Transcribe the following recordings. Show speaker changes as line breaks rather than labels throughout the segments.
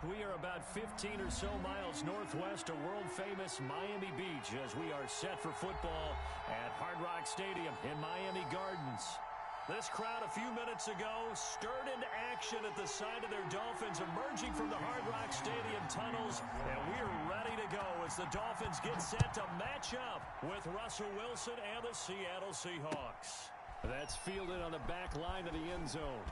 We are about 15 or so miles northwest of world-famous Miami Beach as we are set for football at Hard Rock Stadium in Miami Gardens. This crowd a few minutes ago stirred into action at the sight of their Dolphins emerging from the Hard Rock Stadium tunnels, and we're ready to go as the Dolphins get set to match up with Russell Wilson and the Seattle Seahawks. That's fielded on the back line of the end zone.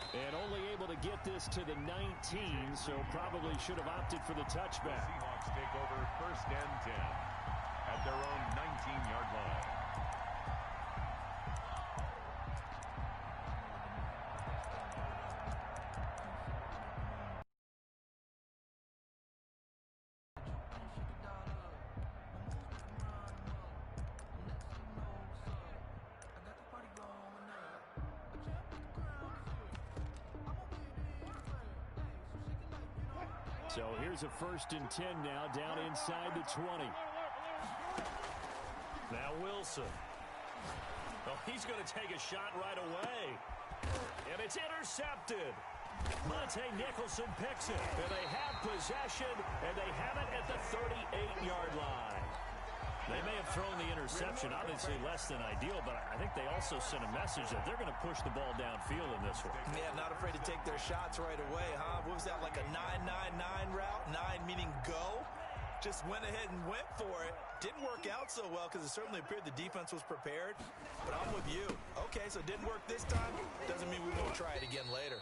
And only able to get this to the 19, so probably should have opted for the touchback.
The Seahawks take over 1st and 10 at their own 19-yard line.
So here's a 1st and 10 now, down inside the 20. Now Wilson. Oh, he's going to take a shot right away. And it's intercepted. Monte Nicholson picks it. And they have possession, and they have it at the 38-yard line. They may have thrown the interception, obviously less than ideal, but I think they also sent a message that they're going to push the ball downfield in this one.
Yeah, not afraid to take their shots right away, huh? What was that, like a 9-9-9 route? 9 meaning go? Just went ahead and went for it. Didn't work out so well because it certainly appeared the defense was prepared. But I'm with you. Okay, so it didn't work this time. Doesn't mean we won't try it again later.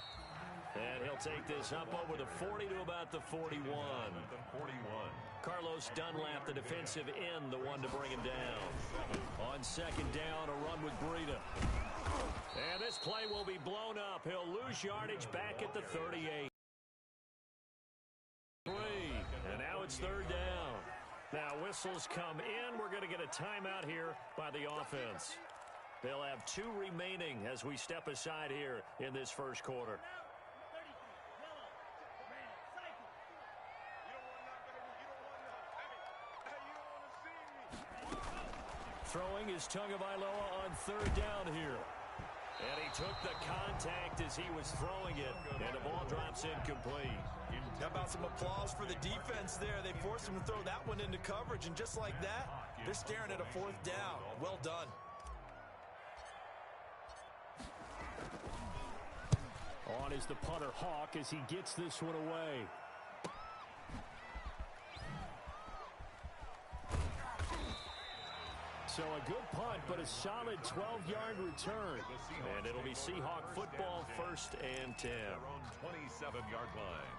And he'll take this up over the 40 to about the 41. Carlos Dunlap, the defensive end, the one to bring him down. On 2nd down, a run with Breida. And this play will be blown up. He'll lose yardage back at the 38. And now it's 3rd down. Now whistles come in. We're going to get a timeout here by the offense. They'll have 2 remaining as we step aside here in this 1st quarter. Throwing is Tagovailoa on 3rd down here. And he took the contact as he was throwing it. And the ball drops incomplete.
How about some applause for the defense there? They forced him to throw that one into coverage, and just like that, they're staring at a 4th down. Well done.
On is the punter, Hawk, as he gets this one away. So a good punt, but a solid 12-yard return. And it'll be Seahawk football 1st and 10.
Their own 27-yard line.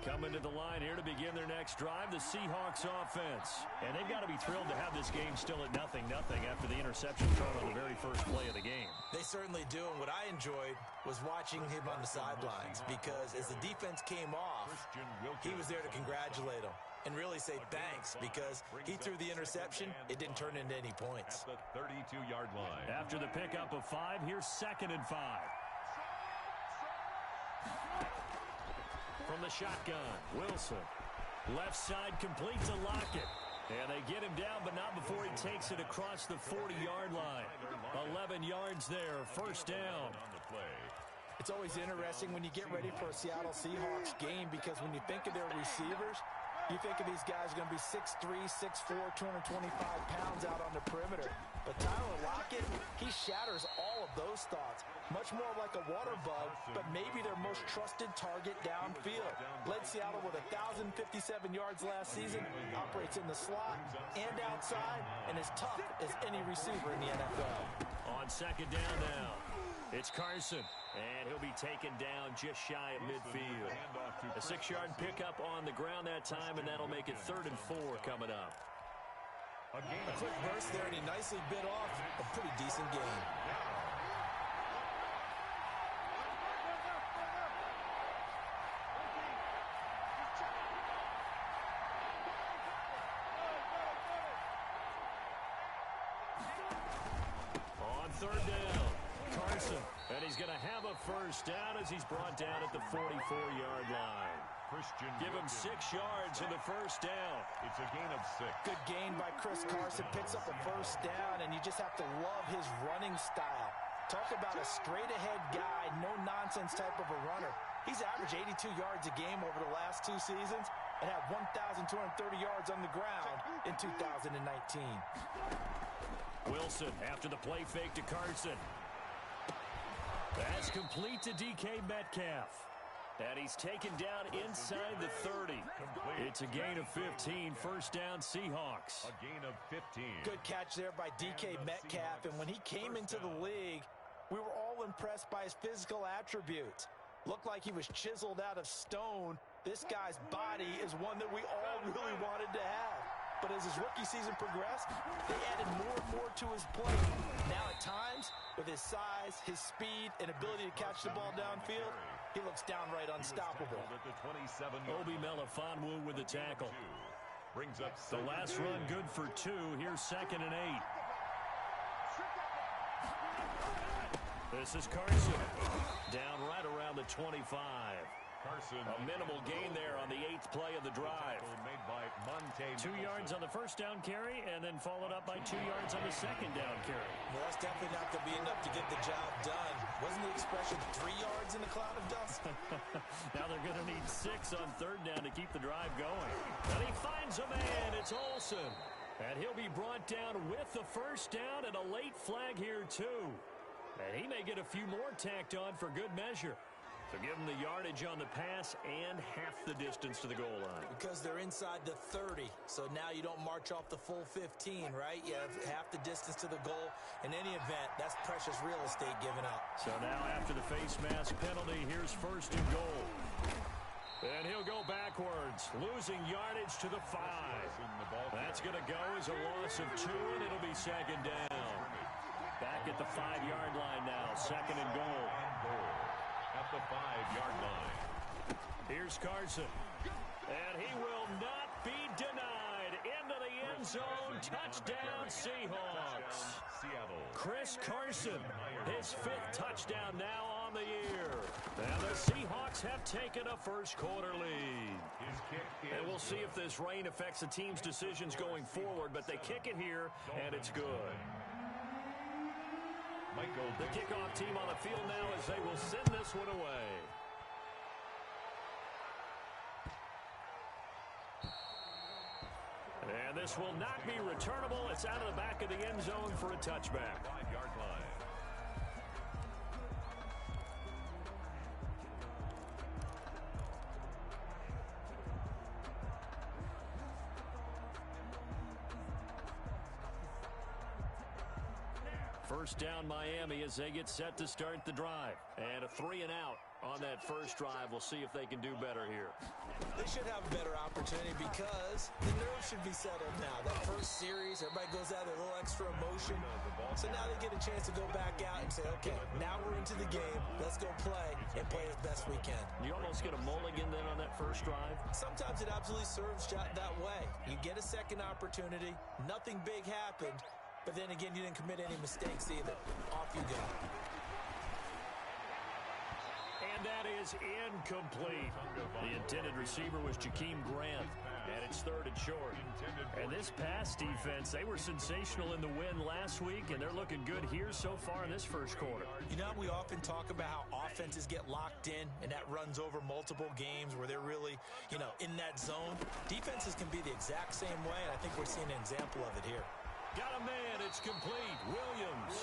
Coming to the line here to begin their next drive, the Seahawks offense. And they've got to be thrilled to have this game still at 0-0 after the interception thrown on the very first play of the game.
They certainly do, and what I enjoyed was watching him on the sidelines, because as the defense came off, he was there to congratulate them and really say thanks, because he threw the interception. It didn't turn into any points.
At the 32-yard line.
After the pickup of 5, here's 2nd and 5. From the shotgun, Wilson. Left side complete to Lockett. And they get him down, but not before he takes it across the 40-yard line. 11 yards there, 1st down.
It's always interesting when you get ready for a Seattle Seahawks game, because when you think of their receivers, you think of these guys are going to be 6'3", 6'4", 225 pounds out on the perimeter. But Tyler Lockett, he shatters all of those thoughts. Much more like a water bug, but maybe their most trusted target downfield. Led Seattle with 1,057 yards last season, operates in the slot and outside, and is tough as any receiver in the NFL.
On 2nd down now, it's Carson, and he'll be taken down just shy of midfield. A 6-yard pickup on the ground that time, and that'll make it 3rd and 4 coming up.
A quick burst there, and he nicely bit off a pretty decent game.
On 3rd down, Carson, and he's going to have a 1st down as he's brought down at the 44-yard line.
Christian
Give him 6 yards in the first down.
It's a gain of 6.
Good gain by Chris Carson. Picks up a first down, and you just have to love his running style. Talk about a straight-ahead guy, no-nonsense type of a runner. He's averaged 82 yards a game over the last 2 seasons and had 1,230 yards on the ground in 2019.
Wilson after the play fake to Carson. That's complete to DK Metcalf. And he's taken down inside the 30. It's a gain of 15. First down, Seahawks.
A gain of 15.
Good catch there by DK Metcalf. And when he came into the league, we were all impressed by his physical attributes. Looked like he was chiseled out of stone. This guy's body is one that we all really wanted to have. But as his rookie season progressed, they added more and more to his play. Now at times, with his size, his speed, and ability to catch the ball downfield, he looks downright unstoppable.
Obi Melifonwu with the tackle.
Brings up
the last run good for 2. Here's 2nd and 8. This is Carson. Down right around the 25.
Carson.
A minimal gain there on the 8th play of the drive.
Made by Monte
2 yards on the first down carry, and then followed up by 2 yards on the second down carry.
Well, that's definitely not going to be enough to get the job done. Wasn't the expression 3 yards in a cloud of dust?
Now they're going to need 6 on 3rd down to keep the drive going. And he finds a man. It's Olsen. And he'll be brought down with the first down and a late flag here, too. And he may get a few more tacked on for good measure. So give them the yardage on the pass and half the distance to the goal line.
Because they're inside the 30, so now you don't march off the full 15, right? You have half the distance to the goal. In any event, that's precious real estate given up.
So now after the face mask penalty, here's 1st and goal. And he'll go backwards, losing yardage to the 5. That's going to go as a loss of 2, and it'll be 2nd down. Back at the 5-yard line now, 2nd and goal.
At the 5-yard line.
Here's Carson. And he will not be denied. Into the end zone. Touchdown, Seahawks. Chris Carson, his 5th touchdown now on the year. And the Seahawks have taken a first-quarter lead. And we'll see if this rain affects the team's decisions going forward, but they kick it here, and it's good. The kickoff team on the field now as they will send this one away. And this will not be returnable. It's out of the back of the end zone for a touchback.
5-yard line.
First down Miami as they get set to start the drive. And a 3 and out on that first drive. We'll see if they can do better here.
They should have a better opportunity because the nerves should be settled now. That first series, everybody goes out with a little extra emotion. So now they get a chance to go back out and say, okay, now we're into the game. Let's go play and play as best we can.
You almost get a mulligan then on that first drive?
Sometimes it absolutely serves that way. You get a second opportunity. Nothing big happened. But then again, you didn't commit any mistakes either. Off you go.
And that is incomplete. The intended receiver was Jakeem Grant. And it's 3rd and short. And this pass defense, they were sensational in the win last week, and they're looking good here so far in this first quarter.
You know, we often talk about how offenses get locked in, and that runs over multiple games where they're really, in that zone. Defenses can be the exact same way, and I think we're seeing an example of it here.
Got a man. It's complete. Williams.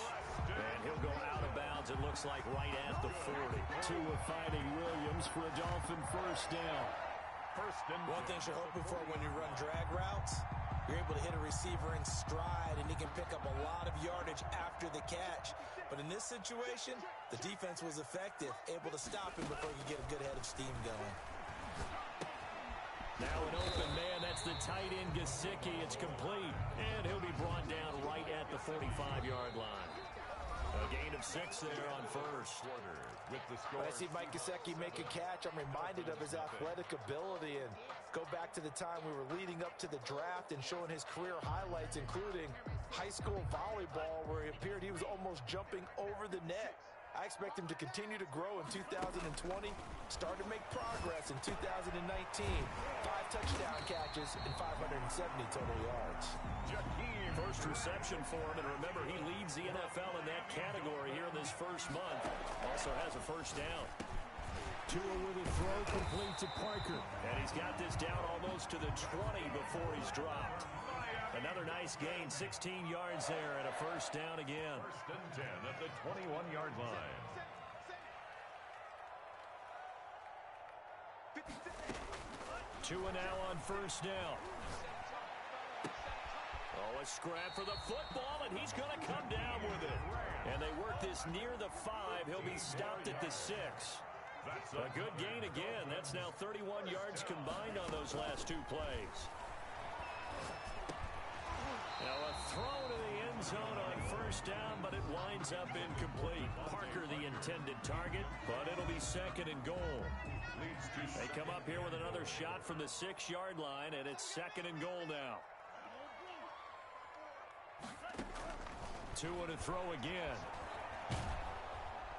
And he'll go out of bounds, it looks like, right at the 40. Tua finding Williams for a Dolphin first down.
One thing you're hoping for when you run drag routes, you're able to hit a receiver in stride, and he can pick up a lot of yardage after the catch. But in this situation, the defense was effective, able to stop him before he could get a good head of steam going.
Now an open man, that's the tight end Gesicki. It's complete, and he'll be brought down right at the 45-yard line. A gain of 6 there on first.
With the score.
When I see Mike Gesicki make a catch, I'm reminded of his athletic ability, and go back to the time we were leading up to the draft and showing his career highlights, including high school volleyball, where it appeared he was almost jumping over the net. I expect him to continue to grow in 2020, start to make progress in 2021, 5 touchdown catches and 570 total yards.
First reception for him, and remember, he leads the NFL in that category here in this first month. Also has a first down.
Tua with a throw complete to Parker.
And he's got this down almost to the 20 before he's dropped. Another nice gain, 16 yards there, and a first down again.
First and 10 at the 21-yard line.
Tua now on first down. Oh, a scrap for the football, and he's going to come down with it. And they work this near the 5. He'll be stopped at the 6. A good gain again. That's now 31 yards combined on those last 2 plays. Now a throw to the end zone on first down, but it winds up incomplete. Parker the intended target, but it'll be second and goal. They come up here with another shot from the 6-yard line, and it's second and goal now. Tua to throw again.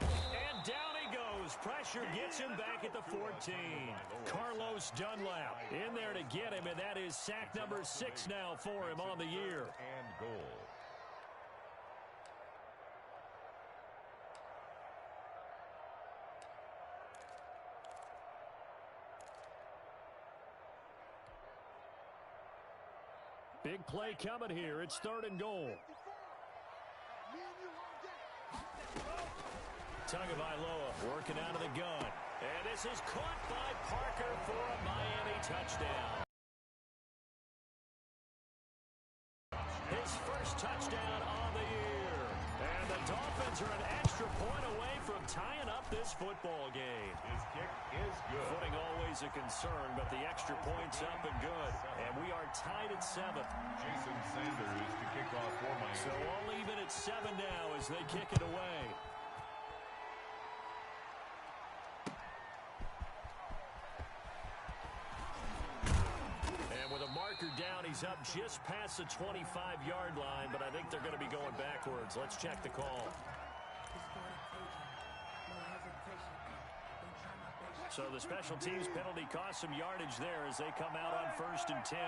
And down he goes. Pressure gets him back at the 14. Carlos Dunlap in there to get him, and that is sack number 6 now for him on the year.
And goal.
Big play coming here. It's third and goal. Tagovailoa working out of the gun. And this is caught by Parker for a Miami touchdown. His first touchdown on the year. And the Dolphins are an extra point away from tying up this football game.
His kick is good.
Footing always a concern, but the extra point's up and good. And we are tied at 7.
Jason Sanders to kick off for Miami.
So all even at 7 now as they kick it away. Down, he's up just past the 25-yard line, but I think they're going to be going backwards. Let's check the call. So the special teams penalty cost some yardage there as they come out on first and 10.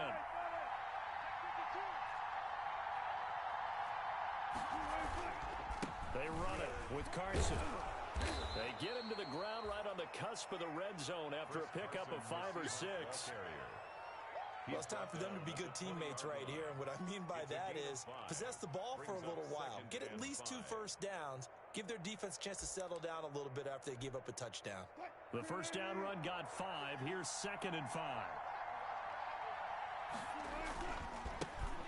They run it with Carson. They get him to the ground right on the cusp of the red zone after a pickup of 5 or 6.
Well, it's time for them to be good teammates right here. And what I mean by that is possess the ball for a little while. Get at least 2 first downs. Give their defense a chance to settle down a little bit after they give up a touchdown.
The first down run got 5. Here's second and 5.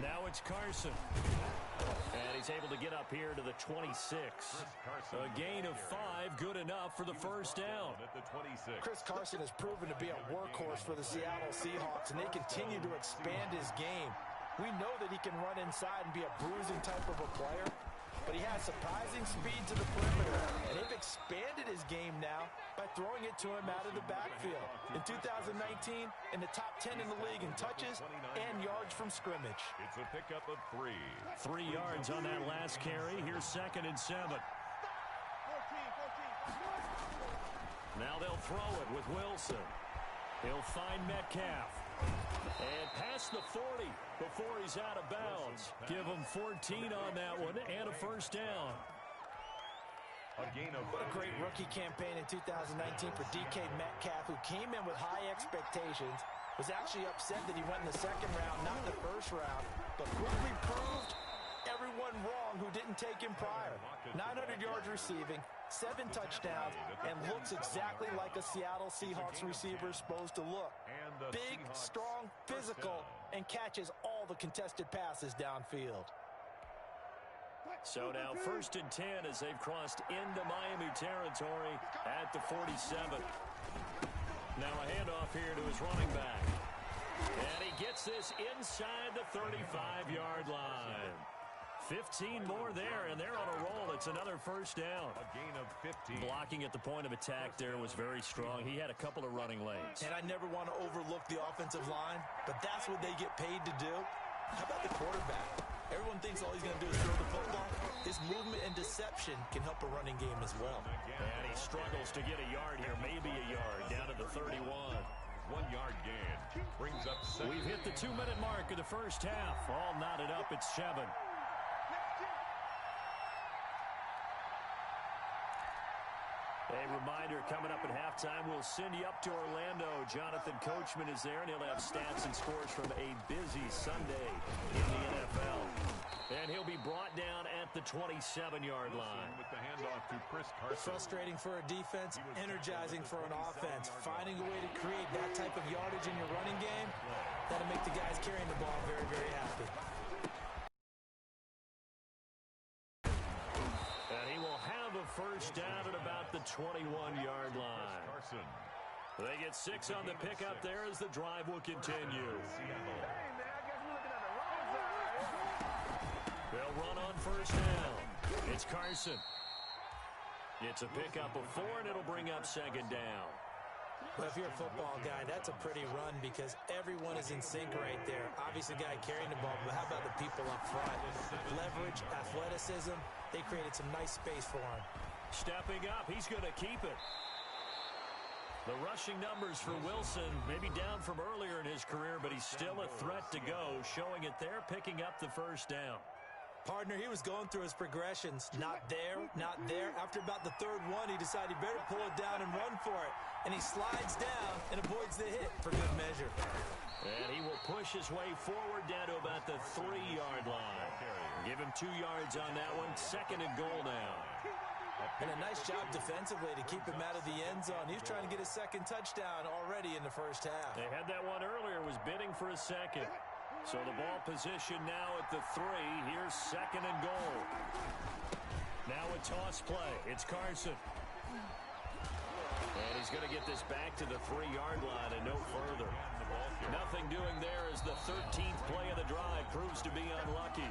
Now it's Carson. And he's able to get up here to the 26. A gain of 5, good enough for the first down.
Chris Carson has proven to be a workhorse for the Seattle Seahawks, and they continue to expand his game. We know that he can run inside and be a bruising type of a player, but he has surprising speed to the perimeter, and they've expanded his game now by throwing it to him out of the backfield. In 2019, in the top 10 in the league in touches and yards from scrimmage.
It's a pickup of 3.
3 yards on that last carry. Here's second and 7. Now they'll throw it with Wilson. He'll find Metcalf. And past the 40 before he's out of bounds. Give him 14 on that one and a first down.
A gain of
what a great rookie campaign in 2019 for DK Metcalf, who came in with high expectations, was actually upset that he went in the second round, not the first round, but quickly proved everyone wrong who didn't take him prior. 900 yards receiving, 7 touchdowns, and looks exactly like a Seattle Seahawks receiver is supposed to look. Big, strong, physical, and catches all the contested passes downfield.
So now first and 10 as they've crossed into Miami territory at the 47. Now a handoff here to his running back. And he gets this inside the 35-yard line. 15 more there, and they're on a roll. It's another first down.
A gain of 15.
Blocking at the point of attack there was very strong. He had a couple of running lanes.
And I never want to overlook the offensive line, but that's what they get paid to do. How about the quarterback? Everyone thinks all he's going to do is throw the football. His movement and deception can help a running game as well.
And he struggles to get a yard here, maybe a yard, down to the 31.
1 yard. Brings up second.
We've hit the 2-minute mark of the first half. All knotted up at 7. A reminder, coming up at halftime, we'll send you up to Orlando. Jonathan Coachman is there, and he'll have stats and scores from a busy Sunday in the NFL. And he'll be brought down at the 27-yard line.
With the handoff to Chris Carson.
Frustrating for a defense, energizing for an offense. Finding a way to create that type of yardage in your running game, that'll make the guys carrying the ball very, very happy.
And he will have a first down at about the 21-yard line.
Carson.
They get 6 on the pickup there as the drive will continue. They'll run on first down. It's Carson. It's a pickup of 4, and it'll bring up second down.
Well, if you're a football guy, that's a pretty run because everyone is in sync right there. Obviously, the guy carrying the ball, but how about the people up front? Leverage, athleticism, they created some nice space for him.
Stepping up, he's going to keep it. The rushing numbers for Wilson, maybe down from earlier in his career, but he's still a threat to go, showing it there, picking up the first down.
Partner, he was going through his progressions. Not there, not there. After about the third one, he decided he better pull it down and run for it. And he slides down and avoids the hit for good measure.
And he will push his way forward down to about the 3-yard line. Give him 2 yards on that one. Second and goal now.
And a nice job defensively to keep him out of the end zone. He was trying to get his second touchdown already in the first half.
They had that one earlier, was bidding for a second. So the ball position now at the 3. Here's second and goal. Now a toss play. It's Carson. And he's going to get this back to the 3-yard line and no further. Nothing doing there as the 13th play of the drive proves to be unlucky.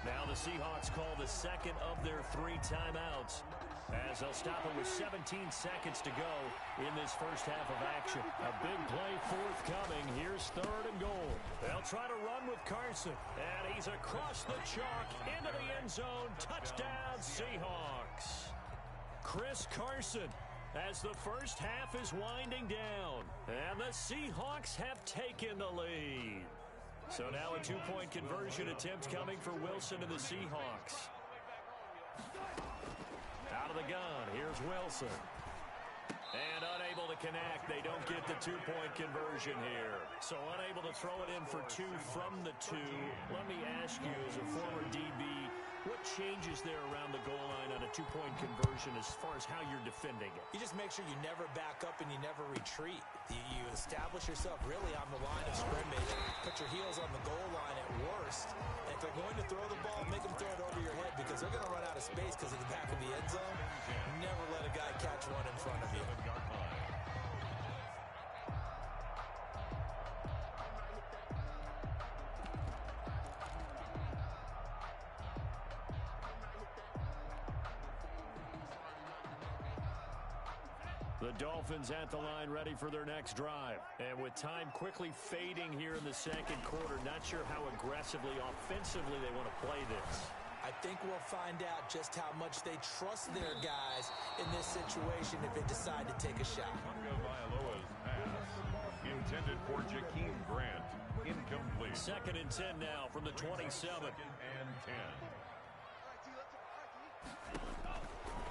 Now the Seahawks call the second of their 3 timeouts, as they'll stop it with 17 seconds to go in this first half of action. A big play forthcoming. Here's third and goal. They'll try to run with Carson, and he's across the chalk into the end zone. Touchdown, Seahawks. Chris Carson, as the first half is winding down, and the Seahawks have taken the lead. So now a 2-point conversion attempt coming for Wilson and the Seahawks. Out of the gun, here's Wilson. And unable to connect. They don't get the 2-point conversion here. So unable to throw it in for 2 from the 2. Let me ask you, as a former DB, what changes there around the goal line on a 2-point conversion as far as how you're defending it?
You just make sure you never back up and you never retreat. You establish yourself really on the line of scrimmage. Put your heels on the goal line at worst. And if they're going to throw the ball, make them throw it over your head because they're going to run out of space because of the back of the end zone. Never let a guy catch one in front of you.
The Dolphins at the line ready for their next drive. And with time quickly fading here in the second quarter, not sure how aggressively, offensively they want to play this.
I think we'll find out just how much they trust their guys in this situation if they decide to take a shot.
Tagovailoa's pass intended for Jakeem Grant. Incomplete.
Second and 10 now from the 27.
Second and 10.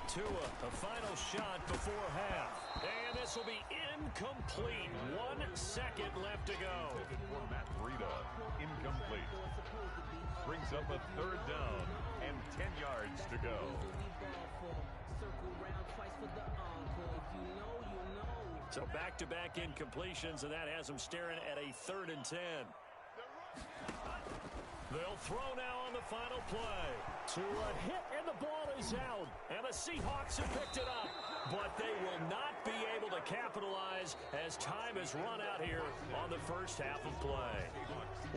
Tua, a final shot before half. And this will be incomplete. 1 second left to go.
For Matt Breida, incomplete. Brings up a third down and 10 yards to go.
So back-to-back incompletions, and that has them staring at a 3rd and 10. They'll throw now on the final play. Tua hit, and the ball is out. And the Seahawks have picked it up. But they will not be able to capitalize as time has run out here on the first half of play.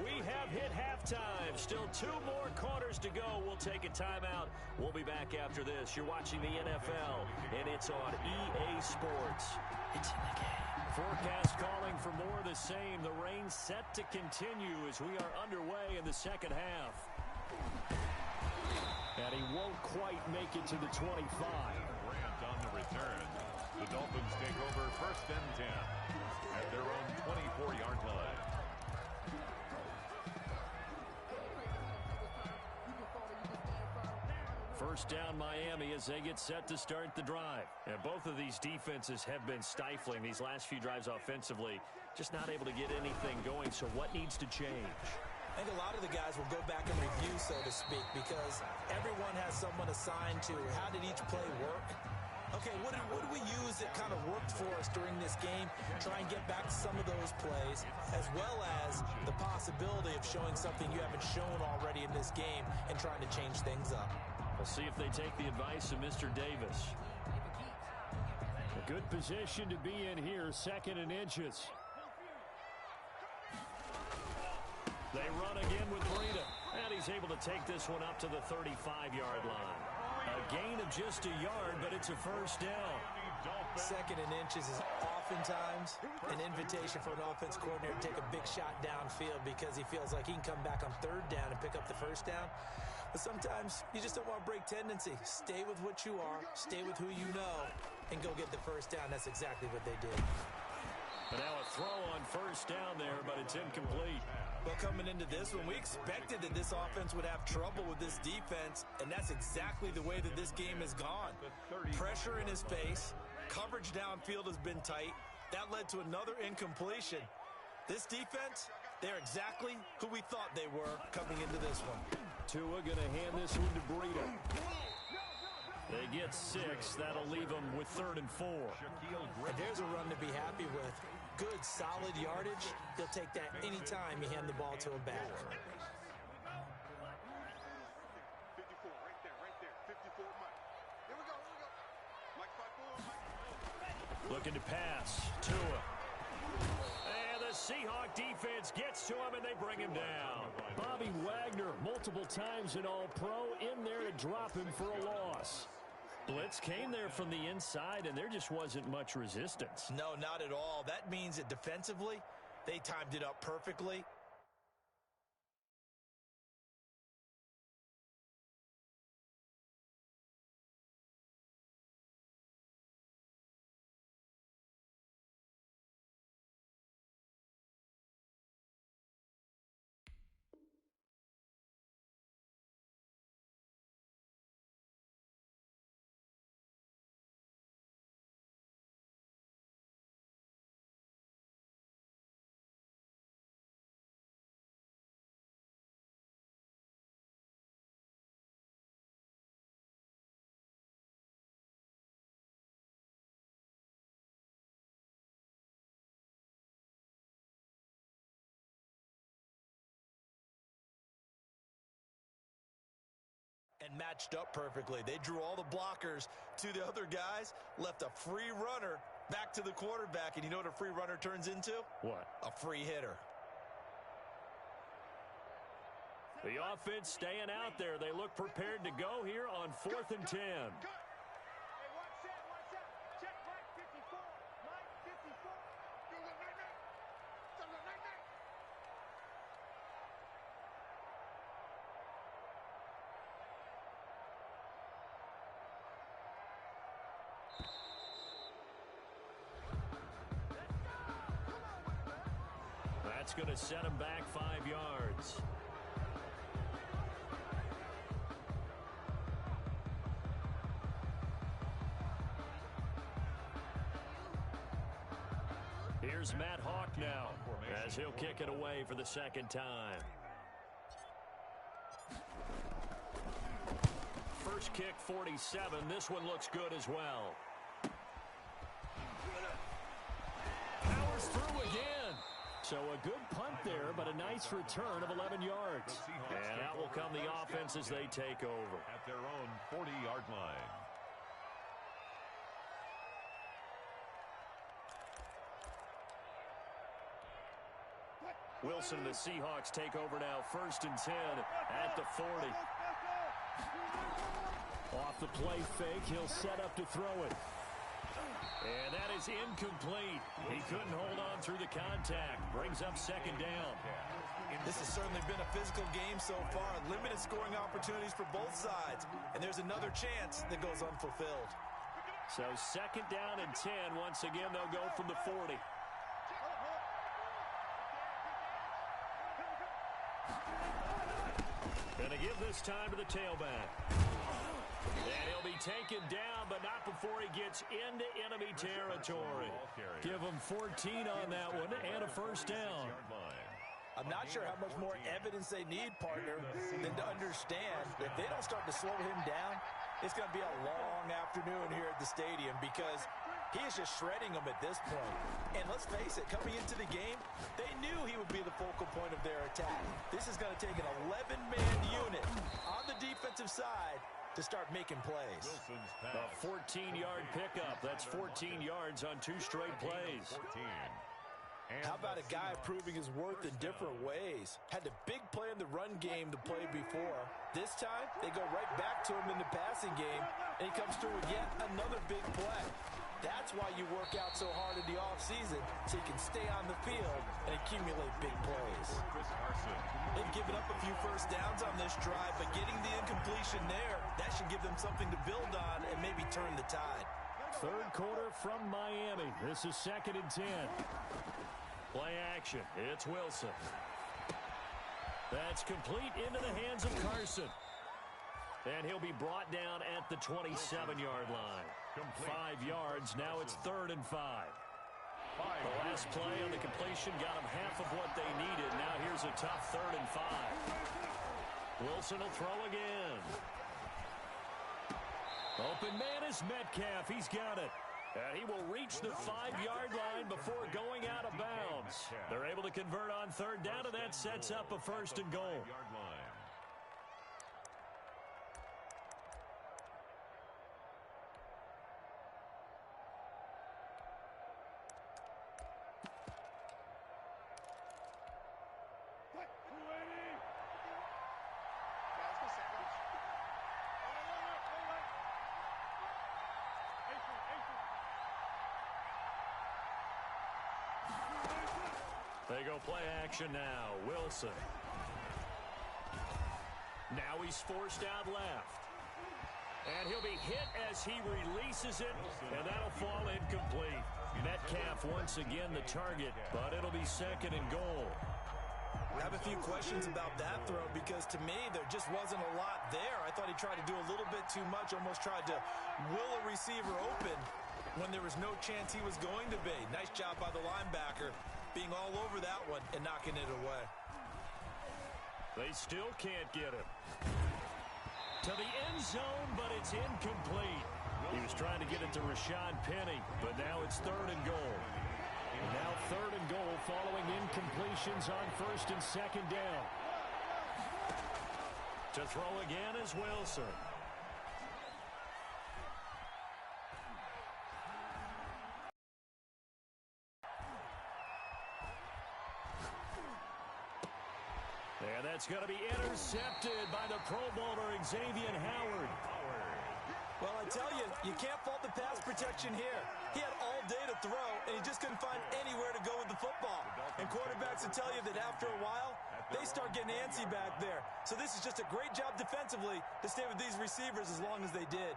We have hit halftime. Still 2 more quarters to go. We'll take a timeout. We'll be back after this. You're watching the NFL, and it's on EA Sports. It's in the game. Forecast calling for more of the same. The rain set to continue as we are underway in the second half. And he won't quite make it to the 25.
Grant on the return. The Dolphins take over 1st and 10 at their own 24-yard line.
First down Miami as they get set to start the drive. And both of these defenses have been stifling these last few drives offensively. Just not able to get anything going. So what needs to change?
I think a lot of the guys will go back and review, so to speak, because everyone has someone assigned to how did each play work. Okay, what did we use that kind of worked for us during this game? Try and get back to some of those plays, as well as the possibility of showing something you haven't shown already in this game and trying to change things up.
We'll see if they take the advice of Mr. Davis.
A good position to be in here, 2nd and inches.
They run again with Breida, and he's able to take this one up to the 35-yard line. A gain of just a yard, but it's a first down.
2nd and inches is oftentimes an invitation for an offense coordinator to take a big shot downfield because he feels like he can come back on 3rd down and pick up the first down. But sometimes you just don't want to break tendency. Stay with what you are, stay with who you know, and go get the first down. That's exactly what they did.
And now a throw on first down there, but it's incomplete.
Well, coming into this one, we expected that this offense would have trouble with this defense, and that's exactly the way that this game has gone. Pressure in his face, coverage downfield has been tight. That led to another incompletion. This defense, they're exactly who we thought they were coming into this one.
Tua going to hand this one to Breida. They get 6. That'll leave them with 3rd and 4.
And there's a run to be happy with. Good, solid yardage. He'll take that anytime you hand the ball to a back.
54, right there. 54, Mike. Here we go. Mike 5-4, Mike.
Looking to pass. Tua. And the Seahawk defense gets to him, and they bring him down.
Bobby Wagner, multiple times an All-Pro, in there to drop him for a loss.
Blitz came there from the inside, and there just wasn't much resistance.
No, not at all. That means that defensively, they timed it up perfectly. And matched up perfectly. They drew all the blockers to the other guys, left a free runner back to the quarterback, and you know what a free runner turns into?
What?
A free hitter.
The offense staying out there. They look prepared to go here on 4th and 10.
Check Mike 54. Mike 54. You look like that. You look like that.
That's going to set him back 5 yards. Here's Matt Hawk now as he'll kick it away for the 2nd time. First kick 47. This one looks good as well. Powers through again. So a good punt there, but a nice return of 11 yards. And out will come the offense as they take over.
At their own 40-yard line.
Wilson, the Seahawks take over now, 1st and 10 at the 40.
Off the play fake, he'll set up to throw it.
And that is incomplete. He couldn't hold on through the contact. Brings up 2nd down.
This has certainly been a physical game so far. Limited scoring opportunities for both sides. And there's another chance that goes unfulfilled.
So 2nd down and 10. Once again, they'll go from the 40. Going to give this time to the tailback. And he'll be taken down, but not before he gets into enemy territory. Give him 14 on that one and a first down.
I'm not sure how much more evidence they need, partner, than to understand if they don't start to slow him down, it's going to be a long afternoon here at the stadium because he is just shredding them at this point. And let's face it, coming into the game, they knew he would be the focal point of their attack. This is going to take an 11-man unit on the defensive side to start making plays.
A 14-yard pickup. That's 14 yards on 2 straight plays.
How about a guy proving his worth in different ways? Had the big play in the run game to play before. This time, they go right back to him in the passing game, and he comes through with yet another big play. That's why you work out so hard in the offseason, so you can stay on the field and accumulate big plays. They've given up a few first downs on this drive, but getting the incompletion there, that should give them something to build on and maybe turn the tide.
Third quarter from Miami. This is 2nd and 10.
Play action. It's Wilson. That's complete into the hands of Carson. And he'll be brought down at the 27-yard line. 5 yards. Now it's 3rd and 5. The last play on the completion got them half of what they needed. Now here's a tough 3rd and 5. Wilson will throw again. Open man is Metcalf. He's got it. And he will reach the 5-yard line before going out of bounds. They're able to convert on 3rd down, and that sets up a 1st and goal. They go play action now. Wilson. Now he's forced out left. And he'll be hit as he releases it, and that'll fall incomplete. Metcalf once again the target, but it'll be 2nd and goal.
I have a few questions about that throw because to me there just wasn't a lot there. I thought he tried to do a little bit too much, almost tried to will a receiver open when there was no chance he was going to be. Nice job by the linebacker being all over that one and knocking it away.
They still can't get him. To the end zone, but it's incomplete. He was trying to get it to Rashad Penny, but now it's 3rd and goal.
Now 3rd and goal following incompletions on 1st and 2nd down.
To throw again is Wilson. And that's going to be intercepted by the Pro Bowler Xavier Howard.
Well, I tell you, you can't fault the pass protection here. He had all day to throw, and he just couldn't find anywhere to go with the football. And quarterbacks will tell you that after a while, they start getting antsy back there. So this is just a great job defensively to stay with these receivers as long as they did.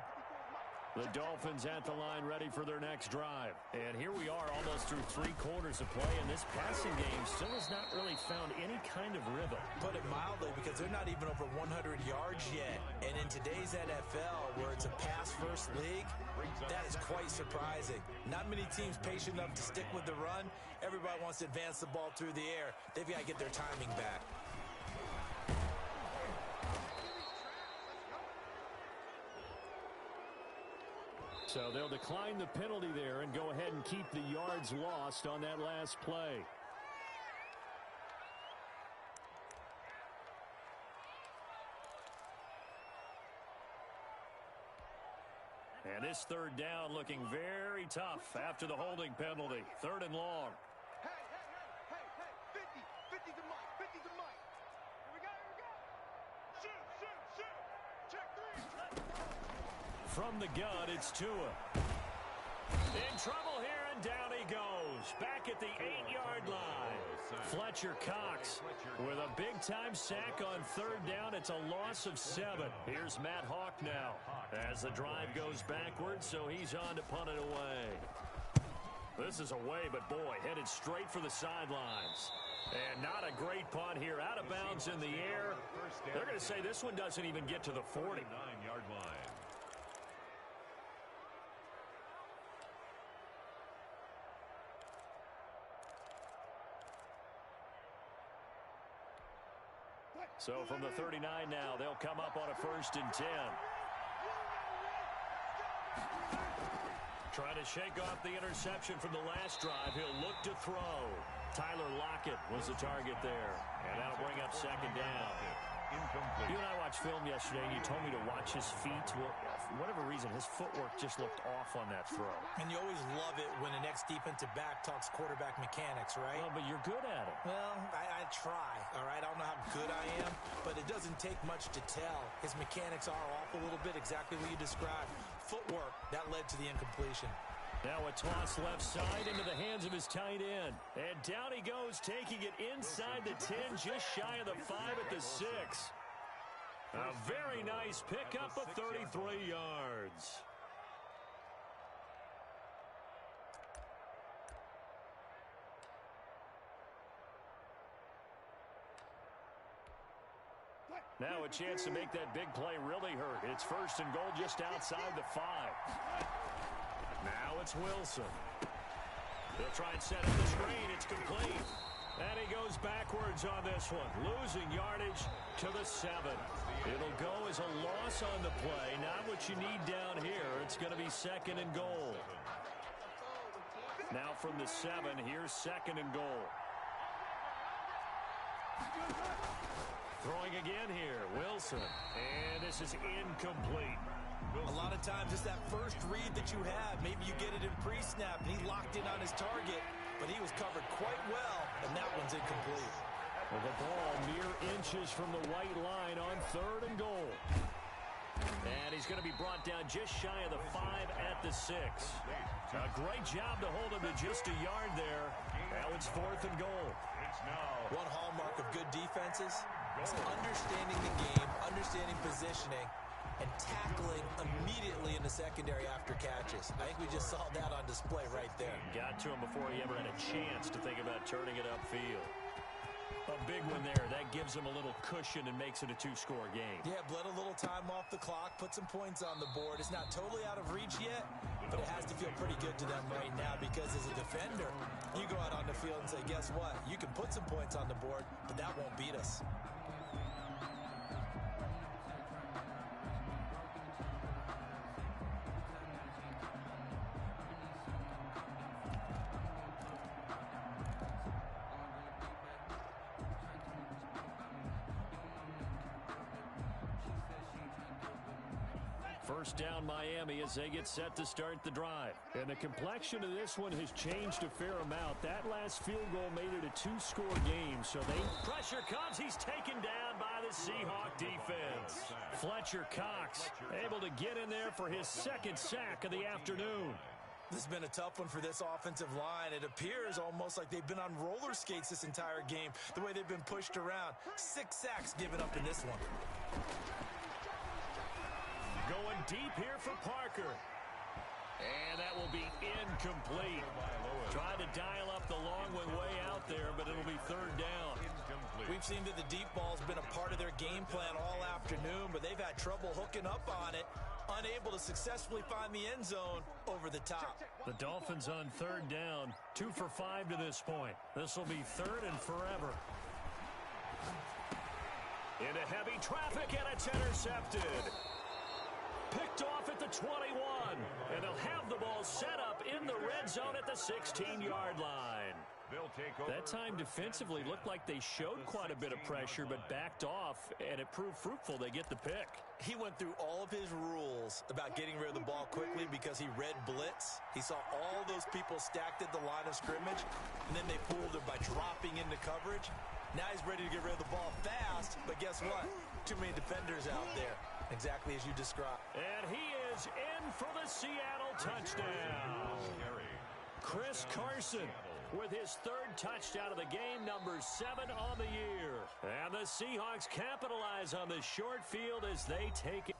The Dolphins at the line ready for their next drive. And here we are almost through 3 quarters of play, and this passing game still has not really found any kind of rhythm.
Put it mildly, because they're not even over 100 yards yet. And in today's NFL, where it's a pass-first league, that is quite surprising. Not many teams patient enough to stick with the run. Everybody wants to advance the ball through the air. They've got to get their timing back.
So they'll decline the penalty there and go ahead and keep the yards lost on that last play.
And this 3rd down looking very tough after the holding penalty. 3rd and long.
Hey, 50 to Mike, 50 to Mike. Here we go. Shoot. Check 3.
From the gun, it's Tua. In trouble here, and down he goes. Back at the 8-yard line. Fletcher Cox with a big-time sack on 3rd down. It's a loss of 7. Here's Matt Hawk now as the drive goes backwards, so he's on to punt it away. This is away, but boy, headed straight for the sidelines. And not a great punt here. Out of bounds in the air. They're going to say this one doesn't even get to the 40.
9-yard line.
So from the 39 now, they'll come up on a 1st and 10. Trying to shake off the interception from the last drive. He'll look to throw. Tyler Lockett was the target there. And that'll bring up 2nd down.
Incomplete.
You and I watched film yesterday, and you told me to watch his feet. Well, for whatever reason, his footwork just looked off on that throw.
And you always love it when the next defensive back talks quarterback mechanics, right?
Well, but you're good at it.
Well, I try, all right? I don't know how good I am, but it doesn't take much to tell. His mechanics are off a little bit, exactly what you described. Footwork, that led to the incompletion.
Now a toss left side into the hands of his tight end. And down he goes, taking it inside the 10, just shy of the 5 at the 6. A very nice pickup of 33 yards. Now a chance to make that big play really hurt. It's 1st and goal just outside the 5. Now it's Wilson. They'll try and set up the screen. It's complete. And he goes backwards on this one, losing yardage to the 7. It'll go as a loss on the play. Not what you need down here. It's going to be 2nd and goal. Now from the 7, here's 2nd and goal. Throwing again here, Wilson. And this is incomplete.
A lot of times it's that first read that you have. Maybe you get it in pre-snap, and he locked in on his target, but he was covered quite well, and that one's incomplete.
Well, the ball mere inches from the white line on 3rd and goal. And he's going to be brought down just shy of the 5 at the 6. A great job to hold him to just a yard there. Now it's 4th and goal.
One hallmark of good defenses is understanding the game, understanding positioning, and tackling immediately in the secondary after catches. I think we just saw that on display right there.
Got to him before he ever had a chance to think about turning it upfield. A big one there. That gives him a little cushion and makes it a 2-score game.
Yeah, bled a little time off the clock, put some points on the board. It's not totally out of reach yet, but it has to feel pretty good to them right now because as a defender, you go out on the field and say, guess what? You can put some points on the board, but that won't beat us.
First down Miami as they get set to start the drive. And the complexion of this one has changed a fair amount. That last field goal made it a 2-score game. So pressure comes. He's taken down by the Seahawk defense. Fletcher Cox able to get in there for his 2nd sack of the afternoon.
This has been a tough one for this offensive line. It appears almost like they've been on roller skates this entire game, the way they've been pushed around. 6 sacks given up in this one.
Going deep here for Parker. And that will be incomplete. Trying to dial up the long one way out there, but it'll be 3rd down.
We've seen that the deep ball's been a part of their game plan all afternoon, but they've had trouble hooking up on it, unable to successfully find the end zone over the top.
The Dolphins on 3rd down, 2 for 5 to this point. This will be 3rd and forever. Into heavy traffic, and it's intercepted. Picked off at the 21, and they'll have the ball set up in the red zone at the 16-yard line. That time defensively looked like they showed quite a bit of pressure, but backed off, and it proved fruitful. They get the pick.
He went through all of his rules about getting rid of the ball quickly because he read blitz. He saw all those people stacked at the line of scrimmage, and then they fooled him by dropping into coverage. Now he's ready to get rid of the ball fast, but guess what? Too many defenders out there. Exactly as you described.
And he is in for the Seattle touchdown. Chris Carson with his 3rd touchdown of the game, number 7 on the year. And the Seahawks capitalize on the short field as they take it.